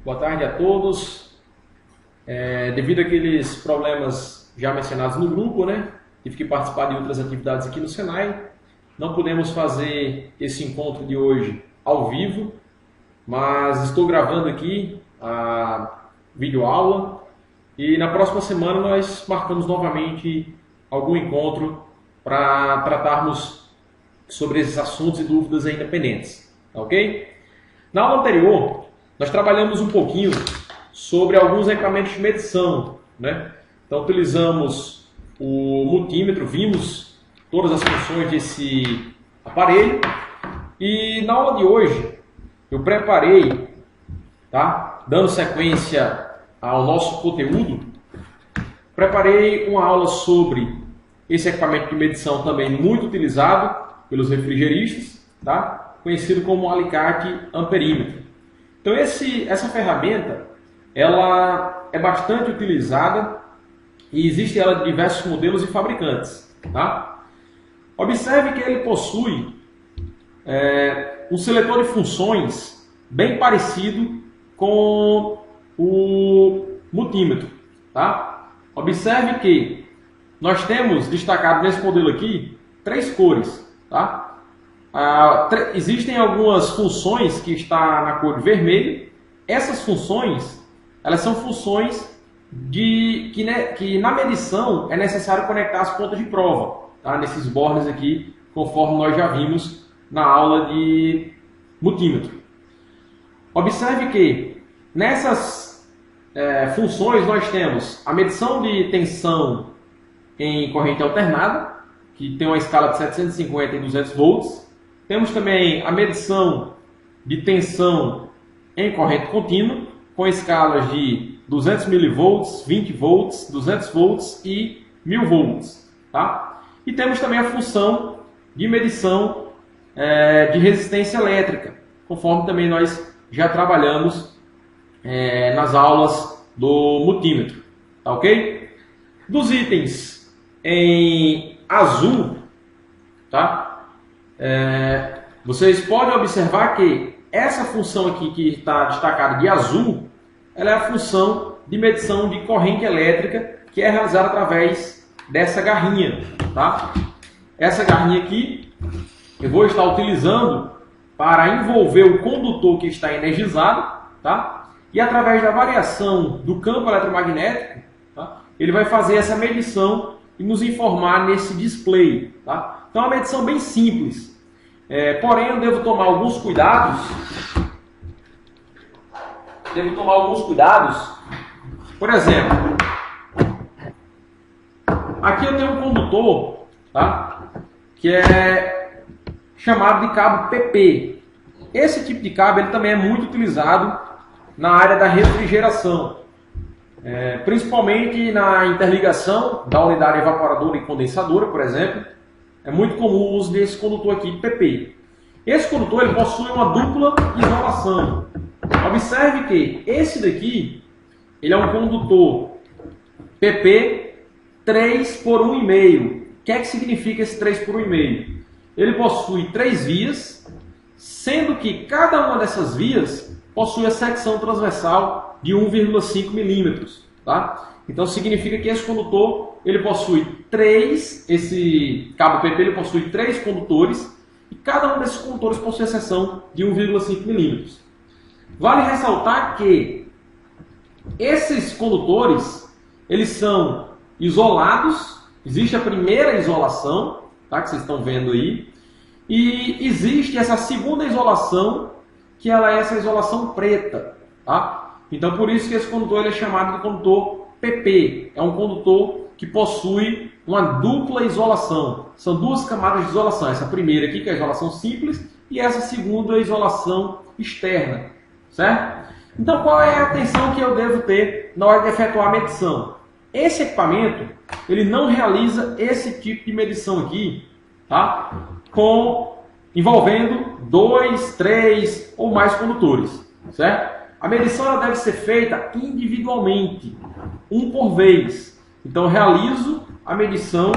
Boa tarde a todos. Devido àqueles problemas já mencionados no grupo, né? Tive que participar de outras atividades aqui no Senai. Não pudemos fazer esse encontro de hoje ao vivo, mas estou gravando aqui a videoaula e na próxima semana nós marcamos novamente algum encontro para tratarmos sobre esses assuntos e dúvidas aí pendentes, ok? Na aula anterior, nós trabalhamos um pouquinho sobre alguns equipamentos de medição, né? Então, utilizamos o multímetro, vimos todas as funções desse aparelho e na aula de hoje eu preparei, tá? Dando sequência ao nosso conteúdo, preparei uma aula sobre esse equipamento de medição também muito utilizado pelos refrigeristas, tá? Conhecido como alicate amperímetro. Então essa ferramenta ela é bastante utilizada e existe ela de diversos modelos e fabricantes. Tá? Observe que ele possui um seletor de funções bem parecido com o multímetro. Tá? Observe que nós temos destacado nesse modelo aqui 3 cores. Tá? Existem algumas funções que estão na cor vermelha. Essas funções, elas são funções que na medição é necessário conectar as pontas de prova, tá? Nesses bornes aqui, conforme nós já vimos na aula de multímetro. Observe que nessas funções nós temos a medição de tensão em corrente alternada, que tem uma escala de 750 e 200 volts. Temos também a medição de tensão em corrente contínua, com escalas de 200 mV, 20 volts, 200 volts e 1000 volts. Tá? E temos também a função de medição de resistência elétrica, conforme também nós já trabalhamos nas aulas do multímetro. Tá, ok? Dos itens em azul, tá? Vocês podem observar que essa função aqui que está destacada de azul, ela é a função de medição de corrente elétrica que é realizada através dessa garrinha. Tá? Essa garrinha aqui eu vou estar utilizando para envolver o condutor que está energizado, tá? E através da variação do campo eletromagnético, tá? Ele vai fazer essa medição e nos informar nesse display. Tá? Então é uma medição bem simples. Porém, eu devo tomar alguns cuidados. Por exemplo, aqui eu tenho um condutor, tá? Que é chamado de cabo PP. Esse tipo de cabo ele também é muito utilizado na área da refrigeração, principalmente na interligação da unidade evaporadora e condensadora, por exemplo. É muito comum o uso desse condutor aqui, PP. Esse condutor ele possui uma dupla isolação. Observe que esse daqui ele é um condutor PP 3 por 1,5. O que é que significa esse 3 por 1,5? Ele possui 3 vias, sendo que cada uma dessas vias possui a secção transversal de 1,5 milímetros. Tá? Então significa que esse condutor ele possui esse cabo PP ele possui 3 condutores e cada um desses condutores possui a seção de 1,5 milímetros. Vale ressaltar que esses condutores eles são isolados, existe a primeira isolação, tá, que vocês estão vendo aí, e existe essa segunda isolação, que ela é essa isolação preta. Tá? Então por isso que esse condutor ele é chamado de condutor PP, é um condutor que possui uma dupla isolação. São 2 camadas de isolação. Essa primeira aqui, que é a isolação simples, e essa segunda, a isolação externa. Certo? Então, qual é a atenção que eu devo ter na hora de efetuar a medição? Esse equipamento, ele não realiza esse tipo de medição aqui, tá? Envolvendo 2, 3 ou mais condutores. Certo? A medição ela deve ser feita individualmente, um por vez. Então, eu realizo a medição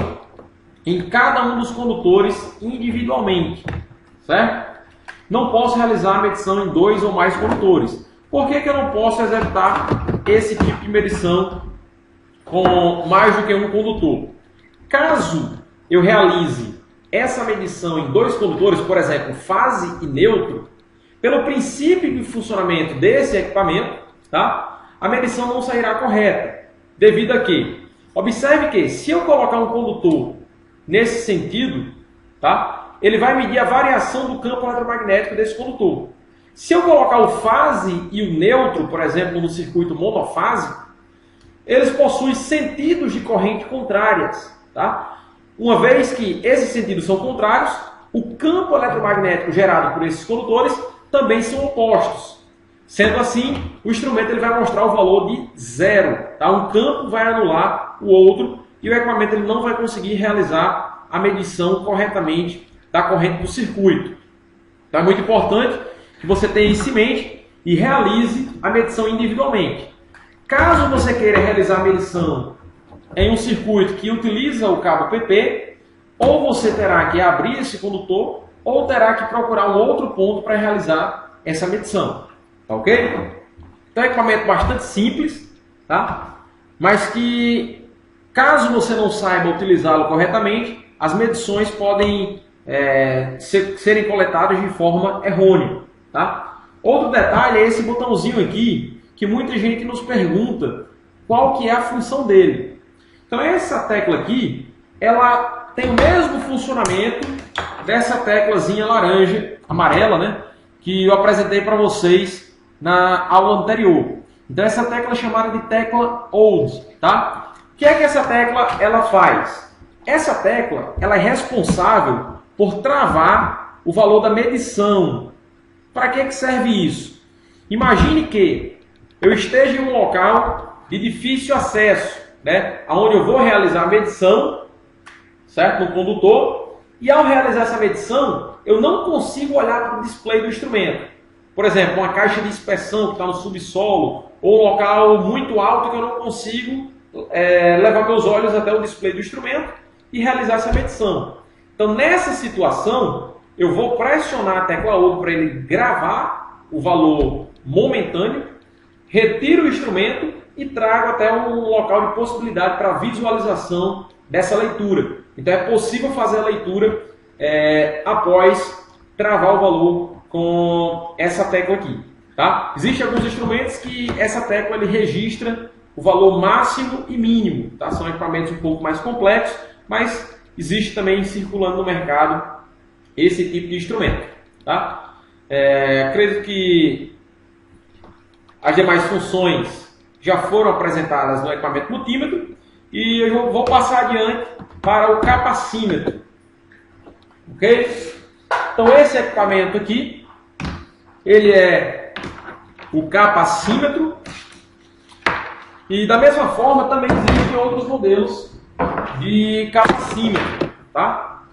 em cada um dos condutores individualmente, certo? Não posso realizar a medição em 2 ou mais condutores, Por que eu não posso executar esse tipo de medição com mais do que um condutor? Caso eu realize essa medição em dois condutores, por exemplo, fase e neutro, pelo princípio de funcionamento desse equipamento, tá? A medição não sairá correta. Devido a quê? Observe que se eu colocar um condutor nesse sentido, tá? Ele vai medir a variação do campo eletromagnético desse condutor. Se eu colocar o fase e o neutro, por exemplo, no circuito monofásico, eles possuem sentidos de corrente contrárias, tá? Uma vez que esses sentidos são contrários, o campo eletromagnético gerado por esses condutores também são opostos. Sendo assim, o instrumento ele vai mostrar o valor de 0. Tá? Um campo vai anular o outro e o equipamento ele não vai conseguir realizar a medição corretamente da corrente do circuito. Então é muito importante que você tenha isso em mente e realize a medição individualmente. Caso você queira realizar a medição em um circuito que utiliza o cabo PP, ou você terá que abrir esse condutor, ou terá que procurar um outro ponto para realizar essa medição. Tá ok? Então é um equipamento bastante simples, tá? Mas que, caso você não saiba utilizá-lo corretamente, as medições podem serem coletadas de forma errônea, tá? Outro detalhe é esse botãozinho aqui, que muita gente nos pergunta qual que é a função dele. Então essa tecla aqui, ela tem o mesmo funcionamento dessa teclazinha laranja, amarela, né? Que eu apresentei para vocês na aula anterior. Então essa tecla é chamada de tecla Old, tá? O que é que essa tecla ela faz? Essa tecla ela é responsável por travar o valor da medição. Para que serve isso? Imagine que eu esteja em um local de difícil acesso, né? Onde eu vou realizar a medição, certo? No condutor, e ao realizar essa medição, eu não consigo olhar para o display do instrumento. Por exemplo, uma caixa de inspeção que está no subsolo, ou um local muito alto que eu não consigo levar meus olhos até o display do instrumento e realizar essa medição. Então, nessa situação, eu vou pressionar a tecla Old para ele gravar o valor momentâneo, retiro o instrumento e trago até um local de possibilidade para visualização dessa leitura. Então, é possível fazer a leitura após travar o valor com essa tecla aqui, tá? Existem alguns instrumentos que essa tecla ele registra o valor máximo e mínimo, tá? São equipamentos um pouco mais complexos, mas existe também circulando no mercado esse tipo de instrumento, tá? Acredito que as demais funções já foram apresentadas no equipamento multímetro e eu vou passar adiante para o capacímetro, ok? Então esse equipamento aqui, ele é o capacímetro e da mesma forma também existem outros modelos de capacímetro, tá?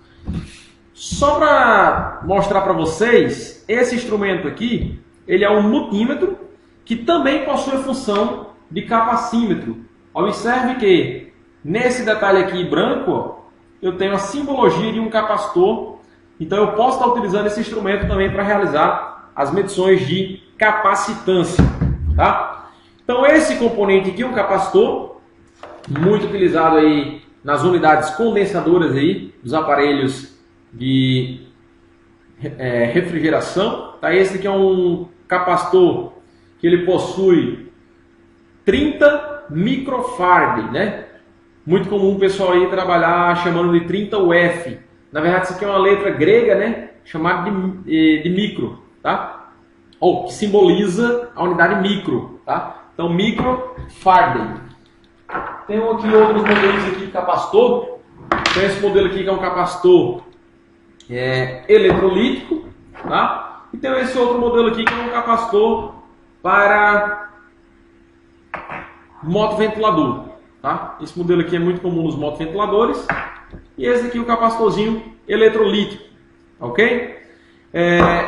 Só para mostrar para vocês, esse instrumento aqui, ele é um multímetro que também possui a função de capacímetro. Observe que nesse detalhe aqui branco, ó, eu tenho a simbologia de um capacitor. Então eu posso estar utilizando esse instrumento também para realizar as medições de capacitância, tá? Então esse componente aqui é um capacitor, muito utilizado aí nas unidades condensadoras aí, dos aparelhos de refrigeração, tá? Esse aqui é um capacitor que ele possui 30 microfarad, né? Muito comum o pessoal aí trabalhar chamando de 30 UF. Na verdade, isso aqui é uma letra grega, né? Chamada de micro, tá? Ou que simboliza a unidade micro, tá? Então, microfarad. Tem aqui outros modelos aqui de capacitor. Tem esse modelo aqui que é um capacitor eletrolítico, tá? E tem esse outro modelo aqui que é um capacitor para motoventilador, tá? Esse modelo aqui é muito comum nos motoventiladores. E esse aqui é o capacitorzinho eletrolítico, ok?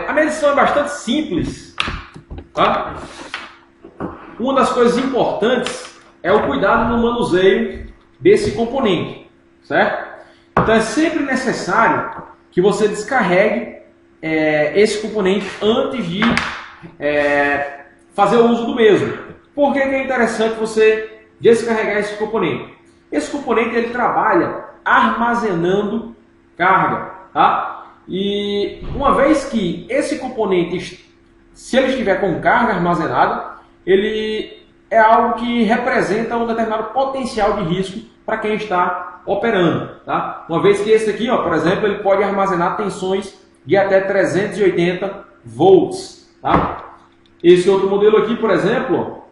A medição é bastante simples, tá? Uma das coisas importantes é o cuidado no manuseio desse componente, certo? Então é sempre necessário que você descarregue esse componente antes de fazer o uso do mesmo. Por que é interessante você descarregar esse componente? Esse componente ele trabalha armazenando carga, tá? E uma vez que esse componente, se ele estiver com carga armazenada, ele é algo que representa um determinado potencial de risco para quem está operando, tá? Uma vez que esse aqui, ó, por exemplo, ele pode armazenar tensões de até 380 volts, tá? Esse outro modelo aqui, por exemplo,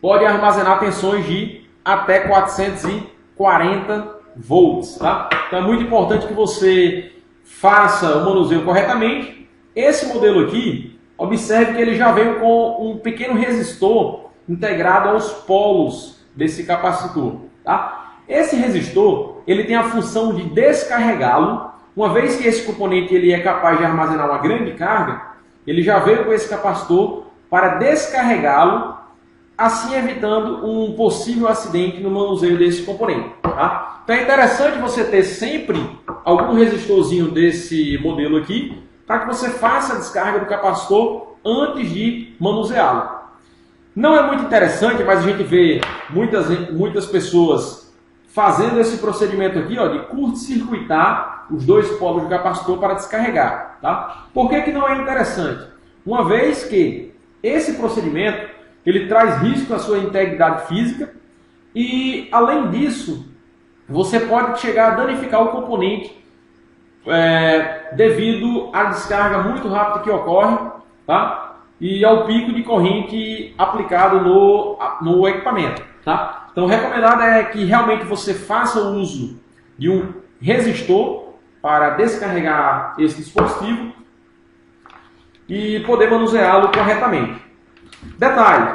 pode armazenar tensões de até 440 volts, tá? Então é muito importante que você faça o manuseio corretamente. Esse modelo aqui, observe que ele já veio com um pequeno resistor integrado aos polos desse capacitor, tá? Esse resistor, ele tem a função de descarregá-lo. Uma vez que esse componente ele é capaz de armazenar uma grande carga, ele já veio com esse capacitor para descarregá-lo, assim evitando um possível acidente no manuseio desse componente, tá? Então é interessante você ter sempre algum resistorzinho desse modelo aqui, para que você faça a descarga do capacitor antes de manuseá-lo. Não é muito interessante, mas a gente vê muitas pessoas fazendo esse procedimento aqui, ó, de curto-circuitar os dois polos do capacitor para descarregar, tá? Por que não é interessante? Uma vez que esse procedimento ele traz risco à sua integridade física e, além disso, você pode chegar a danificar o componente devido à descarga muito rápida que ocorre, tá? E ao pico de corrente aplicado no equipamento, tá? Então, o recomendado é que realmente você faça o uso de um resistor para descarregar esse dispositivo e poder manuseá-lo corretamente. Detalhe,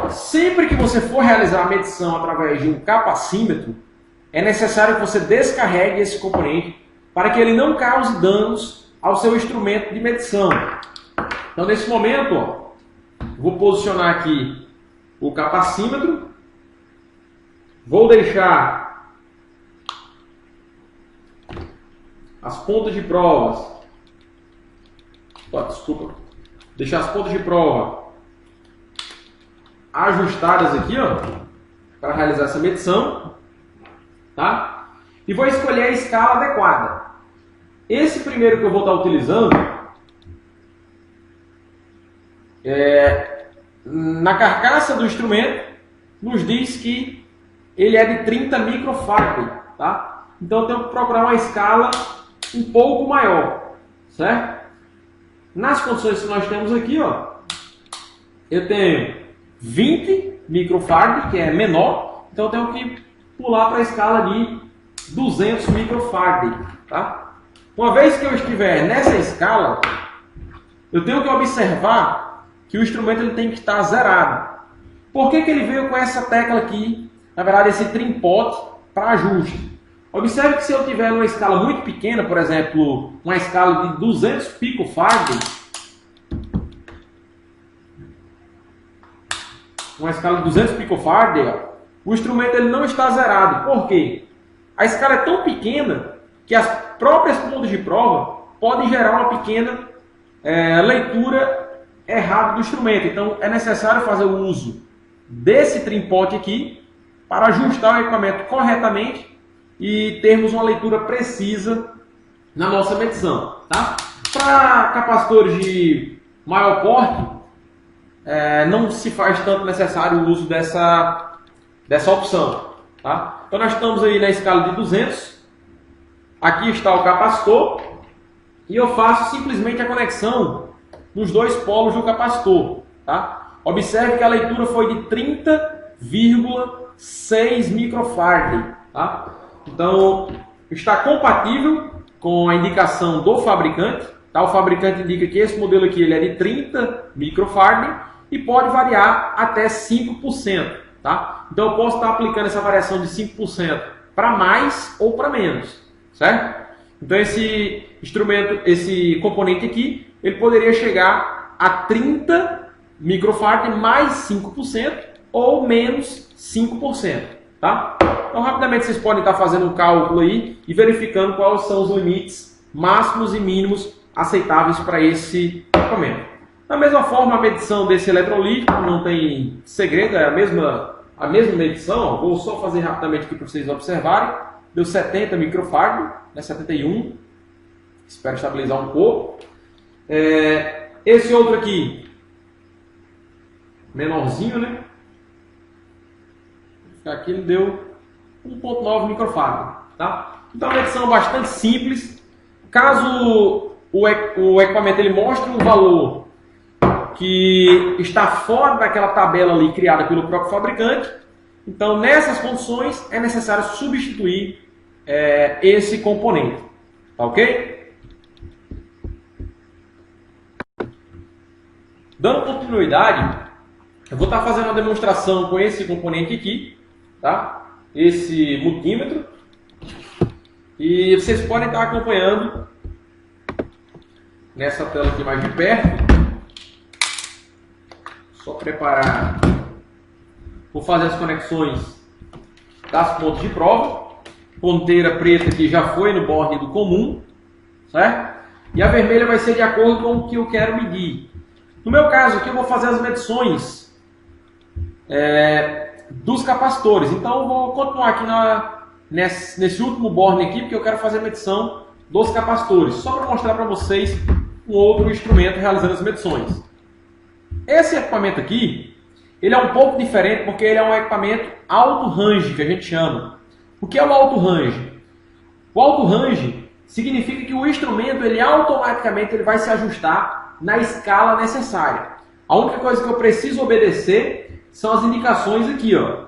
sempre que você for realizar a medição através de um capacímetro, é necessário que você descarregue esse componente para que ele não cause danos ao seu instrumento de medição. Então, nesse momento, ó, vou posicionar aqui o capacímetro, vou deixar as pontas de prova, deixar as pontas de prova ajustadas aqui, ó, para realizar essa medição, tá? E vou escolher a escala adequada. Esse primeiro que eu vou estar utilizando, na carcaça do instrumento, nos diz que ele é de 30 microfarad, tá? Então eu tenho que procurar uma escala um pouco maior, certo? Nas condições que nós temos aqui, ó, eu tenho 20 microfarad, que é menor, então eu tenho que pular para a escala de 200 microfarad, tá? Uma vez que eu estiver nessa escala, eu tenho que observar que o instrumento ele tem que estar zerado. Por que ele veio com essa tecla aqui, na verdade esse trim pot para ajuste? Observe que se eu tiver numa escala muito pequena, por exemplo, uma escala de 200 picofarad, o instrumento ele não está zerado. Por quê? A escala é tão pequena que as próprias pontas de prova podem gerar uma pequena leitura errada do instrumento. Então é necessário fazer o uso desse trim pot aqui para ajustar o equipamento corretamente e termos uma leitura precisa na nossa medição, tá? Para capacitores de maior porte, não se faz tanto necessário o uso dessa opção, tá? Então nós estamos aí na escala de 200, aqui está o capacitor e eu faço simplesmente a conexão nos dois polos do capacitor, tá? Observe que a leitura foi de 30,6 microfarad, tá? Então está compatível com a indicação do fabricante, tá? O fabricante indica que esse modelo aqui ele é de 30 microfarad e pode variar até 5%, tá? Então eu posso estar aplicando essa variação de 5% para mais ou para menos, certo? Então esse instrumento, esse componente aqui, ele poderia chegar a 30 microfarad mais 5% ou menos 5%, tá? Então rapidamente vocês podem estar fazendo um cálculo aí e verificando quais são os limites máximos e mínimos aceitáveis para esse equipamento. Da mesma forma, a medição desse eletrolítico não tem segredo, é a mesma medição. Vou só fazer rapidamente aqui para vocês observarem. Deu 70 microfarad, né, 71. Espero estabilizar um pouco. Esse outro aqui, menorzinho, né? Aqui ele deu 1,9 microfarad, tá? Então, a medição bastante simples. Caso o equipamento ele mostre um valor que está fora daquela tabela ali criada pelo próprio fabricante, então nessas condições é necessário substituir esse componente, tá ok? Dando continuidade, eu vou estar fazendo uma demonstração com esse componente aqui, tá? Esse multímetro, e vocês podem estar acompanhando nessa tela aqui mais de perto. Só preparar. Vou fazer as conexões das pontes de prova. Ponteira preta que já foi no borne do comum, certo? E a vermelha vai ser de acordo com o que eu quero medir. No meu caso aqui eu vou fazer as medições dos capacitores. Então eu vou continuar aqui nesse último borne aqui, porque eu quero fazer a medição dos capacitores. Só para mostrar para vocês um outro instrumento realizando as medições. Esse equipamento aqui, ele é um pouco diferente porque ele é um equipamento alto range, que a gente chama. O que é o alto range? O alto range significa que o instrumento ele automaticamente vai se ajustar na escala necessária. A única coisa que eu preciso obedecer são as indicações aqui, ó.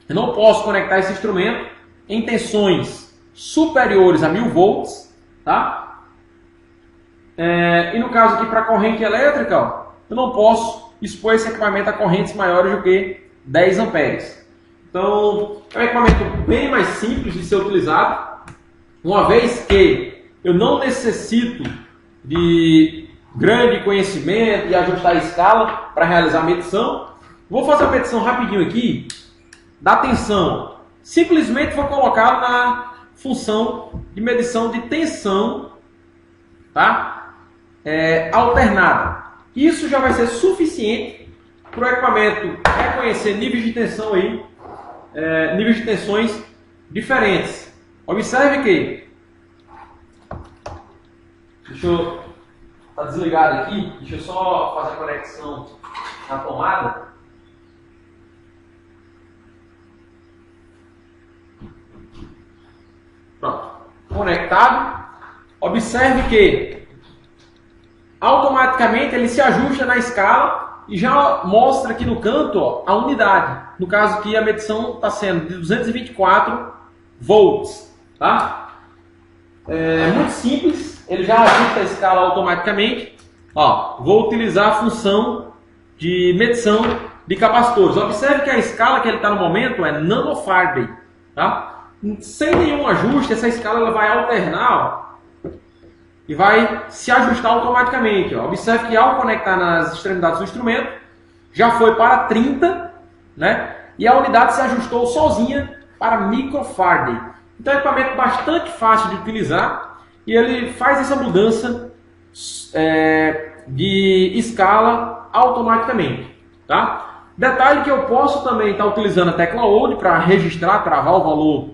Eu não posso conectar esse instrumento em tensões superiores a 1000 volts, tá? E no caso aqui para corrente elétrica, ó, eu não posso expor esse equipamento a correntes maiores do que 10 amperes. Então, é um equipamento bem mais simples de ser utilizado, uma vez que eu não necessito de grande conhecimento e ajustar a escala para realizar a medição. Vou fazer a medição rapidinho aqui da tensão. Simplesmente vou colocar na função de medição de tensão, tá? Alternada. Isso já vai ser suficiente para o equipamento reconhecer níveis de tensão aí, níveis de tensões diferentes. Observe que, deixa eu estar desligado aqui, deixa eu só fazer a conexão na tomada. Pronto, conectado. Observe que automaticamente ele se ajusta na escala e já mostra aqui no canto, ó, a unidade. No caso aqui a medição está sendo de 224 volts, tá? Muito simples, ele já ajusta a escala automaticamente. Ó, vou utilizar a função de medição de capacitores. Observe que a escala que ele está no momento é nanofarad, tá? Sem nenhum ajuste, essa escala ela vai alternar, ó, e vai se ajustar automaticamente. Ó. Observe que ao conectar nas extremidades do instrumento, já foi para 30, né? E a unidade se ajustou sozinha para microfarad. Então é um equipamento bastante fácil de utilizar e ele faz essa mudança de escala automaticamente, tá? Detalhe que eu posso também estar utilizando a tecla Hold para registrar, travar o valor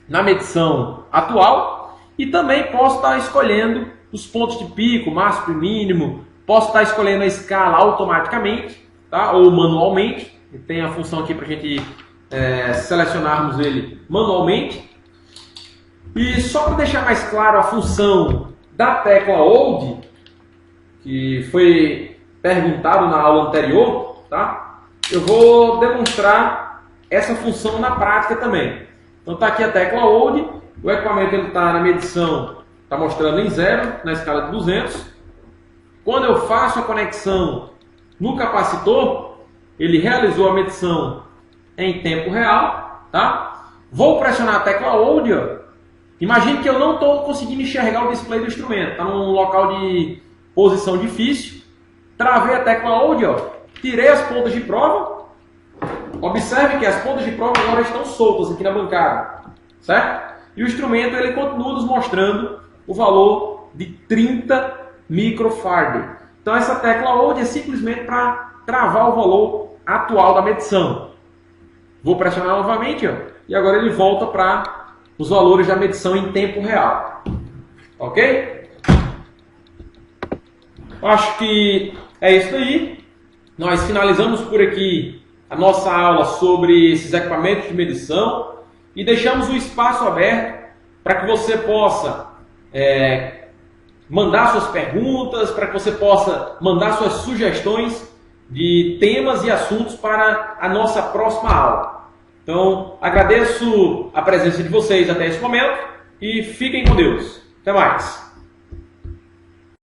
na medição atual, e também posso estar escolhendo os pontos de pico, máximo e mínimo, posso estar escolhendo a escala automaticamente, tá? Ou manualmente, tem a função aqui para a gente selecionarmos ele manualmente. E só para deixar mais claro a função da tecla Hold, que foi perguntado na aula anterior, tá? Eu vou demonstrar essa função na prática também. Então está aqui a tecla Hold, o equipamento está na medição, está mostrando em 0, na escala de 200. Quando eu faço a conexão no capacitor, ele realizou a medição em tempo real, tá? Vou pressionar a tecla Hold, ó. Imagine que eu não estou conseguindo enxergar o display do instrumento, está num local de posição difícil. Travei a tecla Hold, ó. Tirei as pontas de prova. Observe que as pontas de prova agora estão soltas aqui na bancada, certo? E o instrumento ele continua nos mostrando o valor de 30 microfarad. Então essa tecla Hold é simplesmente para travar o valor atual da medição. Vou pressionar novamente, ó, e agora ele volta para os valores da medição em tempo real. Ok? Acho que é isso aí. Nós finalizamos por aqui a nossa aula sobre esses equipamentos de medição e deixamos o espaço aberto para que você possa mandar suas perguntas, para que você possa mandar suas sugestões de temas e assuntos para a nossa próxima aula. Então, agradeço a presença de vocês até esse momento e fiquem com Deus. Até mais!